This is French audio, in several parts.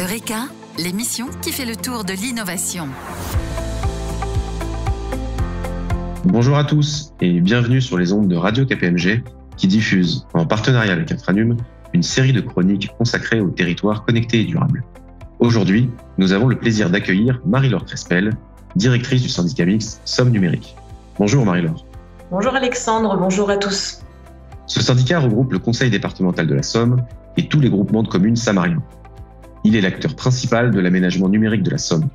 Eureka, l'émission qui fait le tour de l'innovation. Bonjour à tous et bienvenue sur les ondes de Radio KPMG qui diffuse, en partenariat avec Infranum, une série de chroniques consacrées aux territoires connectés et durables. Aujourd'hui, nous avons le plaisir d'accueillir Marie-Laure Crespel, directrice du syndicat mixte Somme Numérique. Bonjour Marie-Laure. Bonjour Alexandre, bonjour à tous. Ce syndicat regroupe le conseil départemental de la Somme et tous les groupements de communes samariens. Il est l'acteur principal de l'aménagement numérique de la Somme.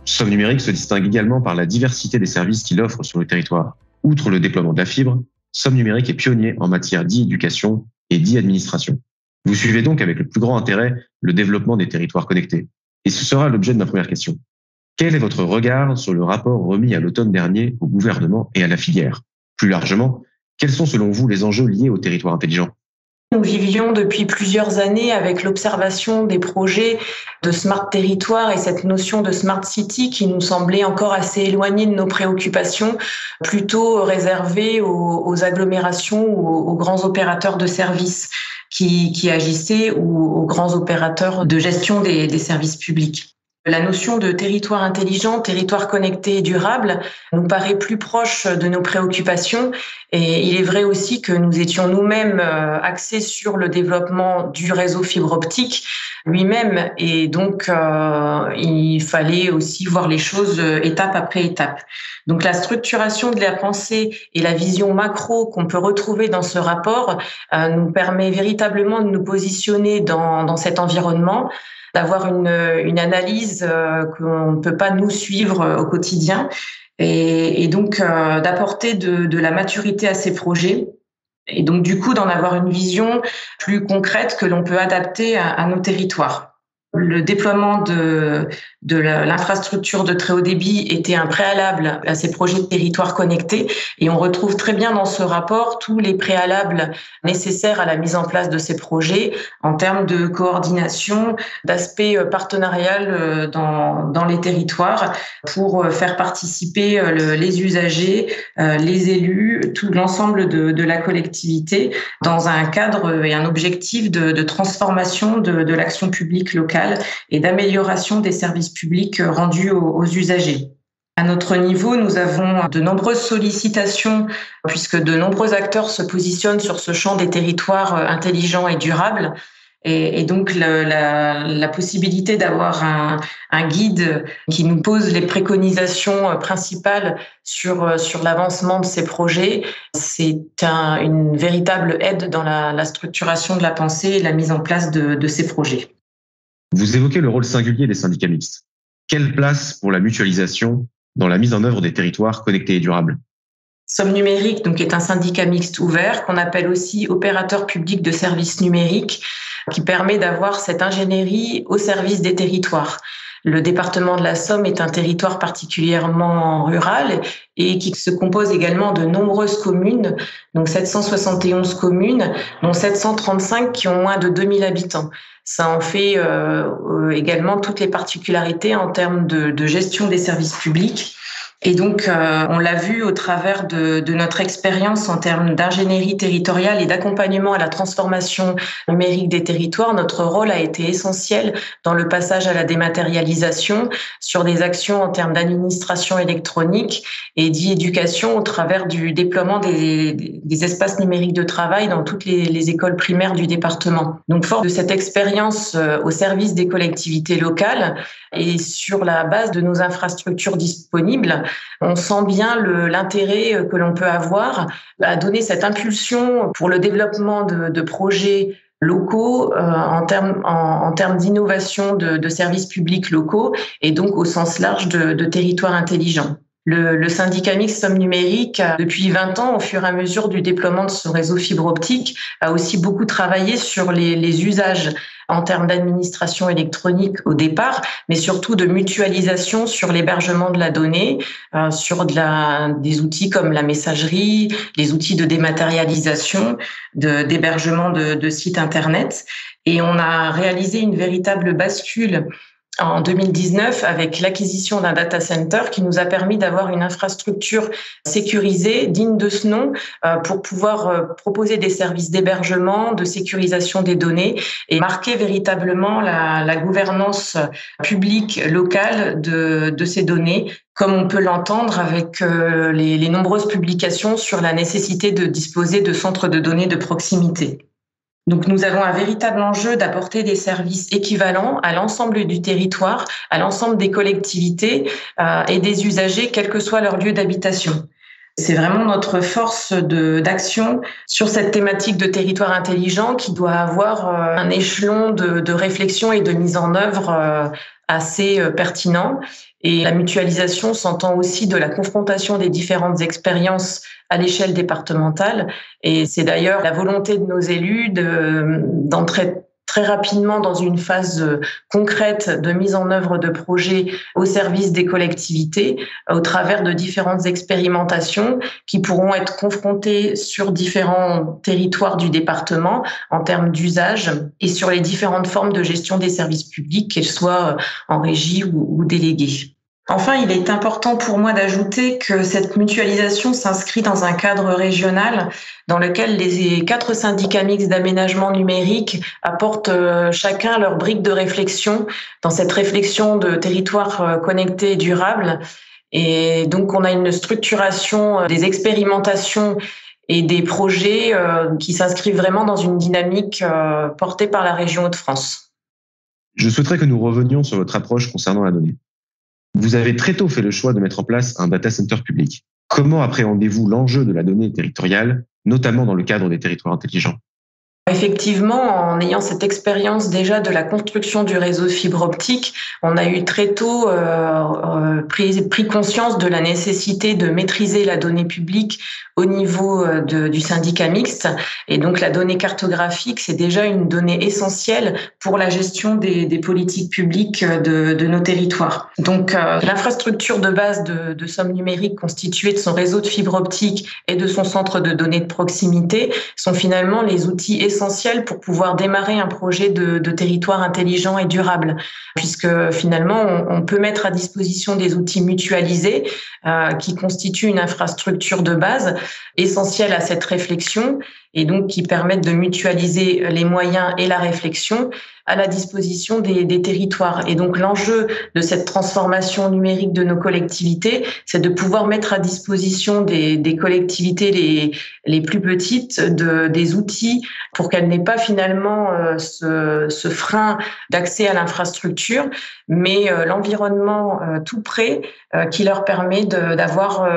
Somme Numérique se distingue également par la diversité des services qu'il offre sur le territoire. Outre le déploiement de la fibre, Somme Numérique est pionnier en matière d'e-éducation et d'e-administration. Vous suivez donc avec le plus grand intérêt le développement des territoires connectés. Et ce sera l'objet de ma première question. Quel est votre regard sur le rapport remis à l'automne dernier au gouvernement et à la filière? Plus largement, quels sont selon vous les enjeux liés aux territoires intelligents? Nous vivions depuis plusieurs années avec l'observation des projets de smart territoire et cette notion de smart city qui nous semblait encore assez éloignée de nos préoccupations, plutôt réservée aux agglomérations ou aux grands opérateurs de services qui agissaient ou aux grands opérateurs de gestion des services publics. La notion de territoire intelligent, territoire connecté et durable nous paraît plus proche de nos préoccupations et il est vrai aussi que nous étions nous-mêmes axés sur le développement du réseau fibre optique lui-même et donc il fallait aussi voir les choses étape après étape. Donc la structuration de la pensée et la vision macro qu'on peut retrouver dans ce rapport nous permet véritablement de nous positionner dans cet environnement, d'avoir une analyse qu'on ne peut pas nous suivre au quotidien et donc d'apporter de la maturité à ces projets et donc du coup d'en avoir une vision plus concrète que l'on peut adapter à nos territoires. Le déploiement de l'infrastructure de très haut débit était un préalable à ces projets de territoire connectés et on retrouve très bien dans ce rapport tous les préalables nécessaires à la mise en place de ces projets en termes de coordination, d'aspect partenarial dans les territoires pour faire participer les usagers, les élus, tout l'ensemble de la collectivité dans un cadre et un objectif de transformation de l'action publique locale et d'amélioration des services publics rendus aux usagers. À notre niveau, nous avons de nombreuses sollicitations puisque de nombreux acteurs se positionnent sur ce champ des territoires intelligents et durables. Et donc la possibilité d'avoir un guide qui nous pose les préconisations principales sur l'avancement de ces projets, c'est une véritable aide dans la structuration de la pensée et la mise en place de ces projets. Vous évoquez le rôle singulier des syndicats mixtes. Quelle place pour la mutualisation dans la mise en œuvre des territoires connectés et durables? Somme Numérique donc, est un syndicat mixte ouvert qu'on appelle aussi opérateur public de services numériques qui permet d'avoir cette ingénierie au service des territoires. Le département de la Somme est un territoire particulièrement rural et qui se compose également de nombreuses communes, donc 771 communes, dont 735 qui ont moins de 2000 habitants. Ça en fait également toutes les particularités en termes de gestion des services publics. Et donc, on l'a vu au travers de notre expérience en termes d'ingénierie territoriale et d'accompagnement à la transformation numérique des territoires. Notre rôle a été essentiel dans le passage à la dématérialisation sur des actions en termes d'administration électronique et d'e-éducation au travers du déploiement des espaces numériques de travail dans toutes les écoles primaires du département. Donc, fort de cette expérience au service des collectivités locales et sur la base de nos infrastructures disponibles, on sent bien l'intérêt que l'on peut avoir à donner cette impulsion pour le développement de projets locaux en termes d'innovation de services publics locaux et donc au sens large de territoires intelligents. Le syndicat mixte Somme Numérique, depuis 20 ans, au fur et à mesure du déploiement de ce réseau fibre optique, a aussi beaucoup travaillé sur les usages en termes d'administration électronique au départ, mais surtout de mutualisation sur l'hébergement de la donnée, sur des outils comme la messagerie, les outils de dématérialisation, d'hébergement de sites Internet. Et on a réalisé une véritable bascule en 2019 avec l'acquisition d'un data center qui nous a permis d'avoir une infrastructure sécurisée, digne de ce nom, pour pouvoir proposer des services d'hébergement, de sécurisation des données et marquer véritablement la gouvernance publique locale de ces données, comme on peut l'entendre avec les nombreuses publications sur la nécessité de disposer de centres de données de proximité. Donc, nous avons un véritable enjeu d'apporter des services équivalents à l'ensemble du territoire, à l'ensemble des collectivités et des usagers, quel que soit leur lieu d'habitation. C'est vraiment notre force d'action sur cette thématique de territoire intelligent qui doit avoir un échelon de réflexion et de mise en œuvre assez pertinent. Et la mutualisation s'entend aussi de la confrontation des différentes expériences à l'échelle départementale. Et c'est d'ailleurs la volonté de nos élus d'entrer très rapidement dans une phase concrète de mise en œuvre de projets au service des collectivités au travers de différentes expérimentations qui pourront être confrontées sur différents territoires du département en termes d'usage et sur les différentes formes de gestion des services publics, qu'elles soient en régie ou déléguées. Enfin, il est important pour moi d'ajouter que cette mutualisation s'inscrit dans un cadre régional dans lequel les 4 syndicats mixtes d'aménagement numérique apportent chacun leur brique de réflexion dans cette réflexion de territoire connecté et durable. Et donc, on a une structuration des expérimentations et des projets qui s'inscrivent vraiment dans une dynamique portée par la région Hauts-de-France. Je souhaiterais que nous revenions sur votre approche concernant la donnée. Vous avez très tôt fait le choix de mettre en place un data center public. Comment appréhendez-vous l'enjeu de la donnée territoriale, notamment dans le cadre des territoires intelligents ? Effectivement, en ayant cette expérience déjà de la construction du réseau de fibre optique, on a eu très tôt pris conscience de la nécessité de maîtriser la donnée publique au niveau du syndicat mixte. Et donc la donnée cartographique, c'est déjà une donnée essentielle pour la gestion des politiques publiques de nos territoires. Donc l'infrastructure de base de Somme Numérique constituée de son réseau de fibre optique et de son centre de données de proximité sont finalement les outils essentiels pour pouvoir démarrer un projet de territoire intelligent et durable, puisque finalement on peut mettre à disposition des outils mutualisés qui constituent une infrastructure de base essentielle à cette réflexion et donc qui permettent de mutualiser les moyens et la réflexion à la disposition des territoires. Et donc l'enjeu de cette transformation numérique de nos collectivités, c'est de pouvoir mettre à disposition des collectivités les plus petites des outils pour qu'elles n'aient pas finalement ce frein d'accès à l'infrastructure, mais l'environnement tout près qui leur permet d'avoir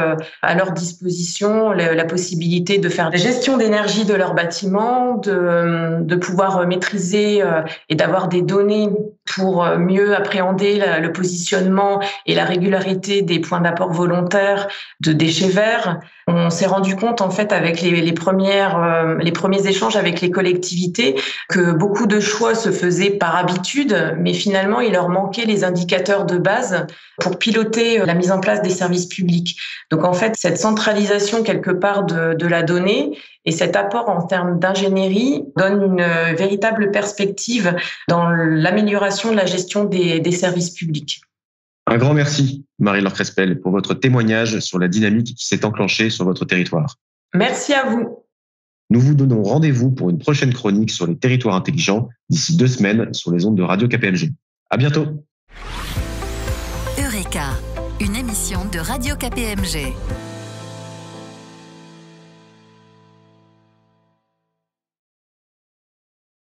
à leur disposition la possibilité de faire des gestions d'énergie de leurs bâtiments, de pouvoir maîtriser et d'avoir des données pour mieux appréhender le positionnement et la régularité des points d'apport volontaires de déchets verts. On s'est rendu compte en fait avec les premiers échanges avec les collectivités que beaucoup de choix se faisaient par habitude, mais finalement il leur manquait les indicateurs de base pour piloter la mise en place des services publics. Donc en fait cette centralisation quelque part de la donnée et cet apport en termes d'ingénierie donne une véritable perspective dans l'amélioration de la gestion des services publics. Un grand merci, Marie-Laure Crespel, pour votre témoignage sur la dynamique qui s'est enclenchée sur votre territoire. Merci à vous. Nous vous donnons rendez-vous pour une prochaine chronique sur les territoires intelligents d'ici 2 semaines sur les ondes de Radio KPMG. À bientôt. Eureka, une émission de Radio KPMG.